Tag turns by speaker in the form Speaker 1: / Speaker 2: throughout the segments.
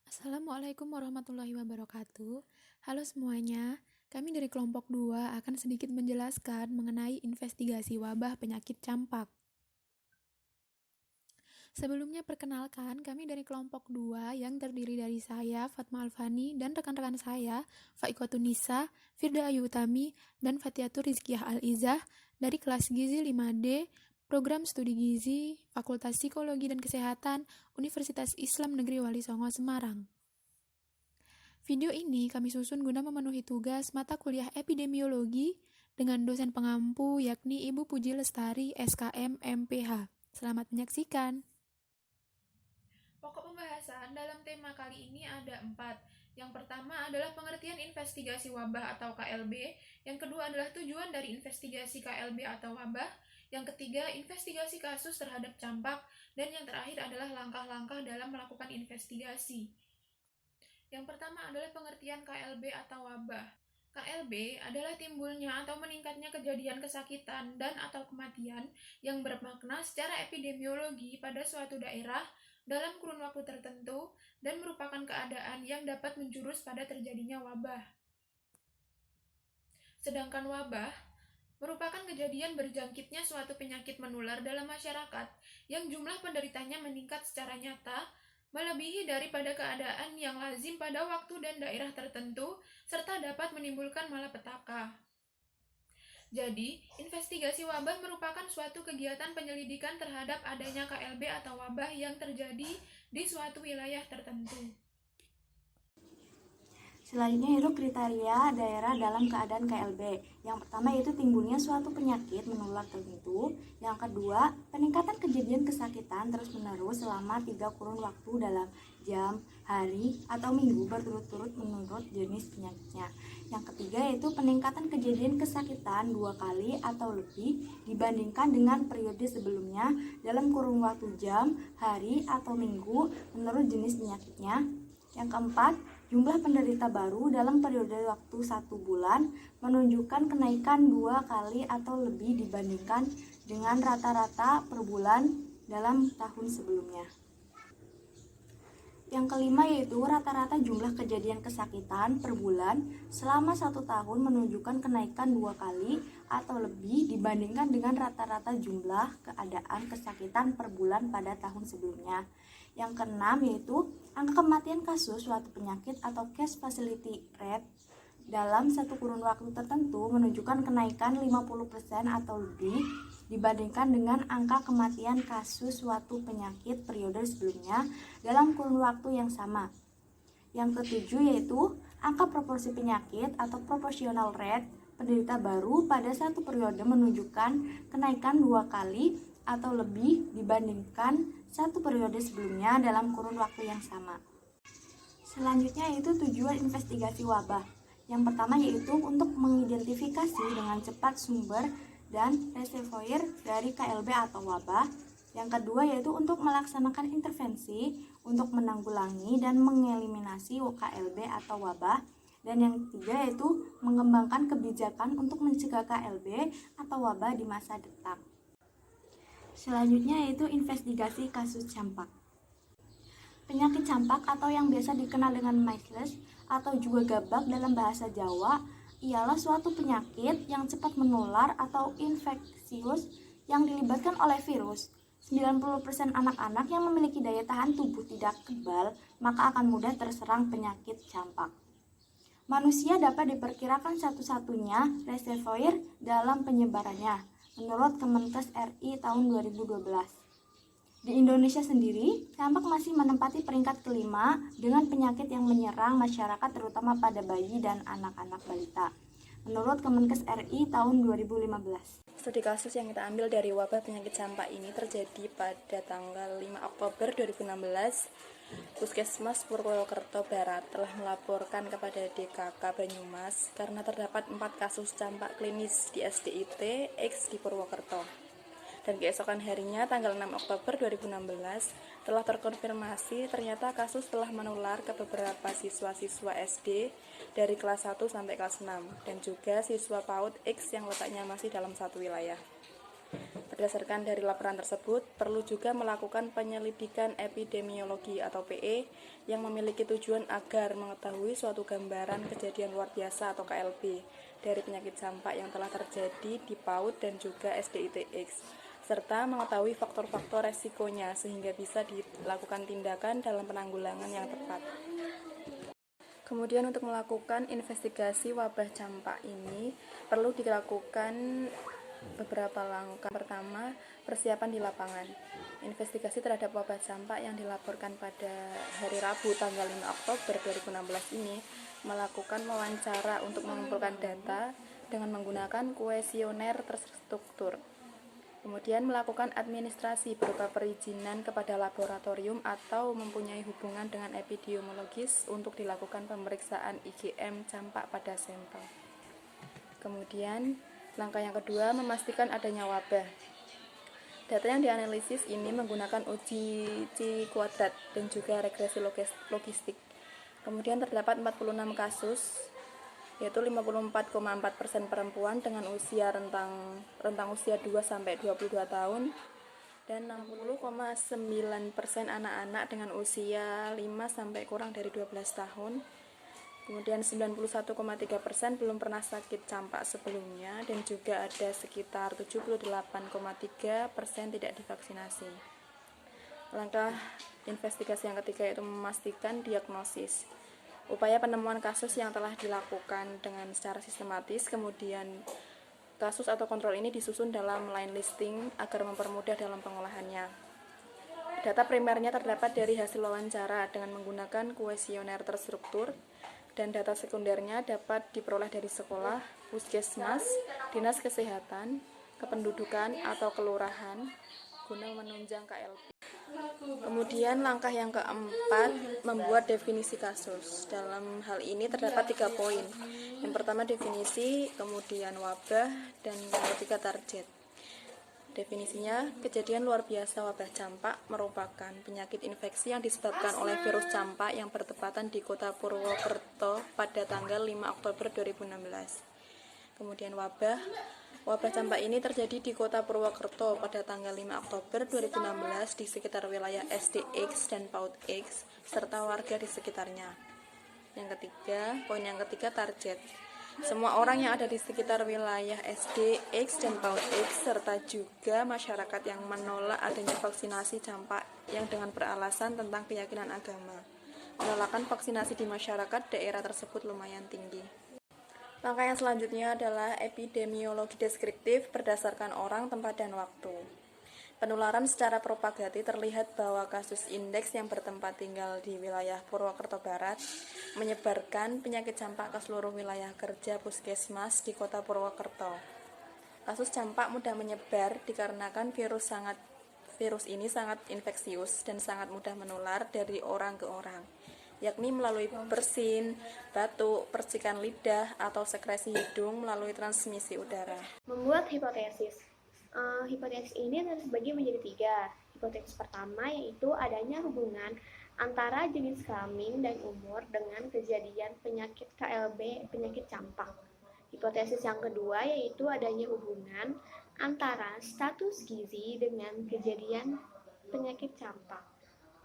Speaker 1: Assalamualaikum warahmatullahi wabarakatuh. Halo semuanya, kami dari kelompok 2 akan sedikit menjelaskan mengenai investigasi wabah penyakit campak. Sebelumnya perkenalkan, kami dari kelompok 2 yang terdiri dari saya, Fatma Alfani, dan rekan-rekan saya, Faikotun Nisa, Firda Ayu Utami, dan Fatiatur Rizkiyah Al-Izah dari kelas Gizi 5D, Program Studi Gizi, Fakultas Psikologi dan Kesehatan, Universitas Islam Negeri Wali Songo, Semarang. Video ini kami susun guna memenuhi tugas mata kuliah epidemiologi dengan dosen pengampu yakni Ibu Puji Lestari SKM MPH. Selamat menyaksikan. Pokok pembahasan dalam tema kali ini ada 4. Yang pertama adalah pengertian investigasi wabah atau KLB. Yang kedua adalah tujuan dari investigasi KLB atau wabah. Yang ketiga, investigasi kasus terhadap campak. Dan yang terakhir adalah langkah-langkah dalam melakukan investigasi. Yang pertama adalah pengertian KLB atau wabah. KLB adalah timbulnya atau meningkatnya kejadian kesakitan dan atau kematian yang bermakna secara epidemiologi pada suatu daerah dalam kurun waktu tertentu dan merupakan keadaan yang dapat menjurus pada terjadinya wabah. Sedangkan wabah merupakan kejadian berjangkitnya suatu penyakit menular dalam masyarakat yang jumlah penderitanya meningkat secara nyata melebihi daripada keadaan yang lazim pada waktu dan daerah tertentu, serta dapat menimbulkan malapetaka. Jadi, investigasi wabah merupakan suatu kegiatan penyelidikan terhadap adanya KLB atau wabah yang terjadi di suatu wilayah tertentu.
Speaker 2: Selanjutnya itu kriteria daerah dalam keadaan KLB. Yang pertama yaitu timbulnya suatu penyakit menular tertentu. Yang kedua, peningkatan kejadian kesakitan terus-menerus selama 3 kurun waktu dalam jam, hari, atau minggu berturut-turut menurut jenis penyakitnya. Yang ketiga yaitu peningkatan kejadian kesakitan 2 kali atau lebih dibandingkan dengan periode sebelumnya dalam kurun waktu jam, hari, atau minggu menurut jenis penyakitnya. Yang keempat, jumlah penderita baru dalam periode waktu 1 bulan menunjukkan kenaikan 2 kali atau lebih dibandingkan dengan rata-rata per bulan dalam tahun sebelumnya. Yang kelima yaitu rata-rata jumlah kejadian kesakitan per bulan selama 1 tahun menunjukkan kenaikan 2 kali atau lebih dibandingkan dengan rata-rata jumlah keadaan kesakitan per bulan pada tahun sebelumnya. Yang keenam yaitu angka kematian kasus suatu penyakit atau case fatality rate dalam satu kurun waktu tertentu menunjukkan kenaikan 50% atau lebih dibandingkan dengan angka kematian kasus suatu penyakit periode sebelumnya dalam kurun waktu yang sama. Yang ketujuh yaitu angka proporsi penyakit atau proportional rate penderita baru pada satu periode menunjukkan kenaikan 2 kali atau lebih dibandingkan satu periode sebelumnya dalam kurun waktu yang sama. Selanjutnya yaitu tujuan investigasi wabah. Yang pertama yaitu untuk mengidentifikasi dengan cepat sumber dan reservoir dari KLB atau wabah. Yang kedua yaitu untuk melaksanakan intervensi untuk menanggulangi dan mengeliminasi KLB atau wabah. Dan yang ketiga yaitu mengembangkan kebijakan untuk mencegah KLB atau wabah di masa datang. Selanjutnya yaitu investigasi kasus campak. Penyakit campak atau yang biasa dikenal dengan measles atau juga gabak dalam bahasa Jawa ialah suatu penyakit yang cepat menular atau infeksius yang dilibatkan oleh virus. 90% anak-anak yang memiliki daya tahan tubuh tidak kebal maka akan mudah terserang penyakit campak. Manusia dapat diperkirakan satu-satunya reservoir dalam penyebarannya menurut Kemenkes RI tahun 2012. Di Indonesia sendiri, campak masih menempati peringkat kelima dengan penyakit yang menyerang masyarakat terutama pada bayi dan anak-anak balita. Menurut Kemenkes RI tahun 2015.
Speaker 3: Studi kasus yang kita ambil dari wabah penyakit campak ini terjadi pada tanggal 5 Oktober 2016. Puskesmas Purwokerto Barat telah melaporkan kepada DKK Banyumas karena terdapat 4 kasus campak klinis di SDIT X di Purwokerto. Dan keesokan harinya tanggal 6 Oktober 2016 telah terkonfirmasi ternyata kasus telah menular ke beberapa siswa-siswa SD dari kelas 1 sampai kelas 6 dan juga siswa PAUD X yang letaknya masih dalam satu wilayah. Berdasarkan dari laporan tersebut, perlu juga melakukan penyelidikan epidemiologi atau PE yang memiliki tujuan agar mengetahui suatu gambaran kejadian luar biasa atau KLB dari penyakit campak yang telah terjadi di PAUD dan juga SDITX, serta mengetahui faktor-faktor resikonya sehingga bisa dilakukan tindakan dalam penanggulangan yang tepat. Kemudian untuk melakukan investigasi wabah campak ini perlu dilakukan beberapa langkah. Pertama, persiapan di lapangan. Investigasi terhadap wabah campak yang dilaporkan pada hari Rabu tanggal 5 Oktober 2016 ini melakukan wawancara untuk mengumpulkan data dengan menggunakan kuesioner terstruktur. Kemudian melakukan administrasi berupa perizinan kepada laboratorium atau mempunyai hubungan dengan epidemiologis untuk dilakukan pemeriksaan IgM campak pada sampel. Kemudian langkah yang kedua, memastikan adanya wabah. Data yang dianalisis ini menggunakan uji C-kuadrat dan juga regresi logistik. Kemudian terdapat 46 kasus, yaitu 54,4% perempuan dengan usia rentang usia 2-22 tahun, dan 60,9% anak-anak dengan usia 5 sampai kurang dari 12 tahun. Kemudian 91,3% belum pernah sakit campak sebelumnya, dan juga ada sekitar 78,3% tidak divaksinasi. Langkah investigasi yang ketiga yaitu memastikan diagnosis. Upaya penemuan kasus yang telah dilakukan dengan secara sistematis, kemudian kasus atau kontrol ini disusun dalam line listing agar mempermudah dalam pengolahannya. Data primernya terdapat dari hasil wawancara dengan menggunakan kuesioner terstruktur, dan data sekundernya dapat diperoleh dari sekolah, puskesmas, dinas kesehatan, kependudukan, atau kelurahan guna menunjang KLB. Kemudian langkah yang keempat, membuat definisi kasus. Dalam hal ini terdapat 3 poin. Yang pertama definisi, kemudian wabah, dan yang ketiga target. Definisinya, kejadian luar biasa wabah campak merupakan penyakit infeksi yang disebabkan oleh virus campak yang bertepatan di kota Purwokerto pada tanggal 5 Oktober 2016. Kemudian wabah campak ini terjadi di kota Purwokerto pada tanggal 5 Oktober 2016 di sekitar wilayah SDX dan PAUD-X serta warga di sekitarnya. Poin yang ketiga target. Semua orang yang ada di sekitar wilayah SD, X, dan PAUD X, serta juga masyarakat yang menolak adanya vaksinasi campak yang dengan beralasan tentang keyakinan agama. Penolakan vaksinasi di masyarakat daerah tersebut lumayan tinggi. Langkah yang selanjutnya adalah epidemiologi deskriptif berdasarkan orang, tempat, dan waktu. Penularan secara propagati terlihat bahwa kasus indeks yang bertempat tinggal di wilayah Purwokerto Barat menyebarkan penyakit campak ke seluruh wilayah kerja puskesmas di kota Purwokerto. Kasus campak mudah menyebar dikarenakan virus ini sangat infeksius dan sangat mudah menular dari orang ke orang, yakni melalui bersin, batuk, percikan lidah, atau sekresi hidung melalui transmisi udara.
Speaker 4: Membuat hipotesis. Hipotesis ini terbagi menjadi 3. Hipotesis pertama yaitu adanya hubungan antara jenis kelamin dan umur dengan kejadian penyakit KLB, penyakit campak. Hipotesis yang kedua yaitu adanya hubungan antara status gizi dengan kejadian penyakit campak.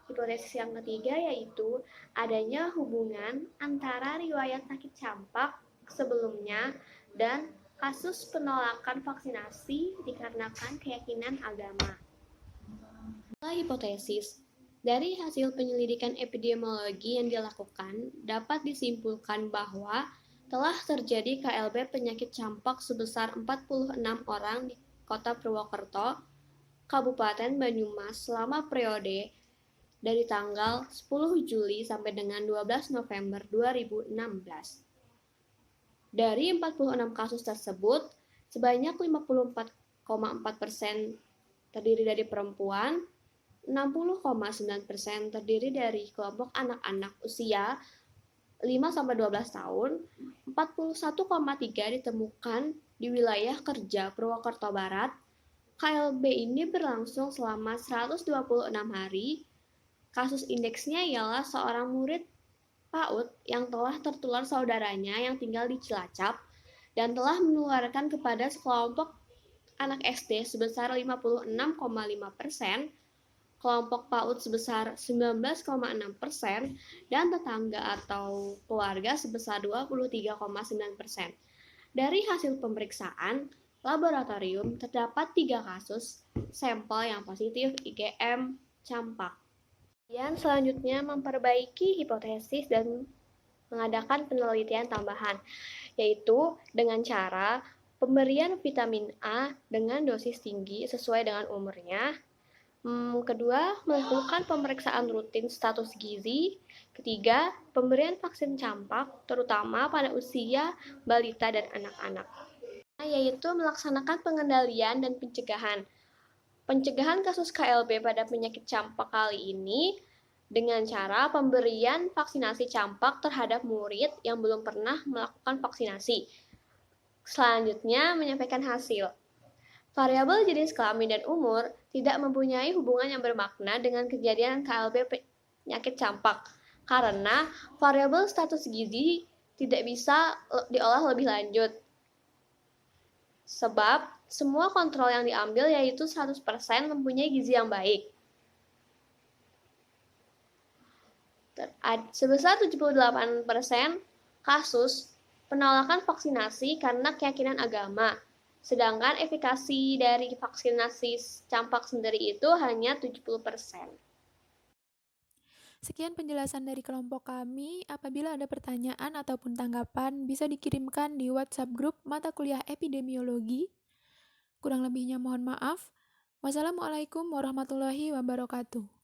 Speaker 4: Hipotesis yang ketiga yaitu adanya hubungan antara riwayat sakit campak sebelumnya dan kasus penolakan vaksinasi dikarenakan keyakinan agama. Hipotesis. Dari hasil penyelidikan epidemiologi yang dilakukan, dapat disimpulkan bahwa telah terjadi KLB penyakit campak sebesar 46 orang di Kota Purwokerto, Kabupaten Banyumas selama periode dari tanggal 10 Juli sampai dengan 12 November 2016. Dari 46 kasus tersebut, sebanyak 54,4% terdiri dari perempuan, 60,9% terdiri dari kelompok anak-anak usia 5-12 tahun, 41,3% ditemukan di wilayah kerja Purwokerto Barat. KLB ini berlangsung selama 126 hari. Kasus indeksnya ialah seorang murid PAUD yang telah tertular saudaranya yang tinggal di Cilacap dan telah menularkan kepada sekelompok anak SD sebesar 56,5%, kelompok PAUD sebesar 19,6%, dan tetangga atau keluarga sebesar 23,9%. Dari hasil pemeriksaan laboratorium, terdapat 3 kasus sampel yang positif IgM campak. Kemudian selanjutnya memperbaiki hipotesis dan mengadakan penelitian tambahan, yaitu dengan cara pemberian vitamin A dengan dosis tinggi sesuai dengan umurnya. Kedua, melakukan pemeriksaan rutin status gizi. Ketiga, pemberian vaksin campak, terutama pada usia balita dan anak-anak, yaitu melaksanakan pengendalian dan pencegahan. Pencegahan kasus KLB pada penyakit campak kali ini dengan cara pemberian vaksinasi campak terhadap murid yang belum pernah melakukan vaksinasi. Selanjutnya, menyampaikan hasil. Variabel jenis kelamin dan umur tidak mempunyai hubungan yang bermakna dengan kejadian KLB penyakit campak, karena variabel status gizi tidak bisa diolah lebih lanjut. Sebab semua kontrol yang diambil yaitu 100% mempunyai gizi yang baik. Sebesar 78% kasus penolakan vaksinasi karena keyakinan agama, sedangkan efikasi dari vaksinasi campak sendiri itu hanya 70%.
Speaker 1: Sekian penjelasan dari kelompok kami. Apabila ada pertanyaan ataupun tanggapan, bisa dikirimkan di WhatsApp grup mata kuliah epidemiologi. Kurang lebihnya mohon maaf. Wassalamualaikum warahmatullahi wabarakatuh.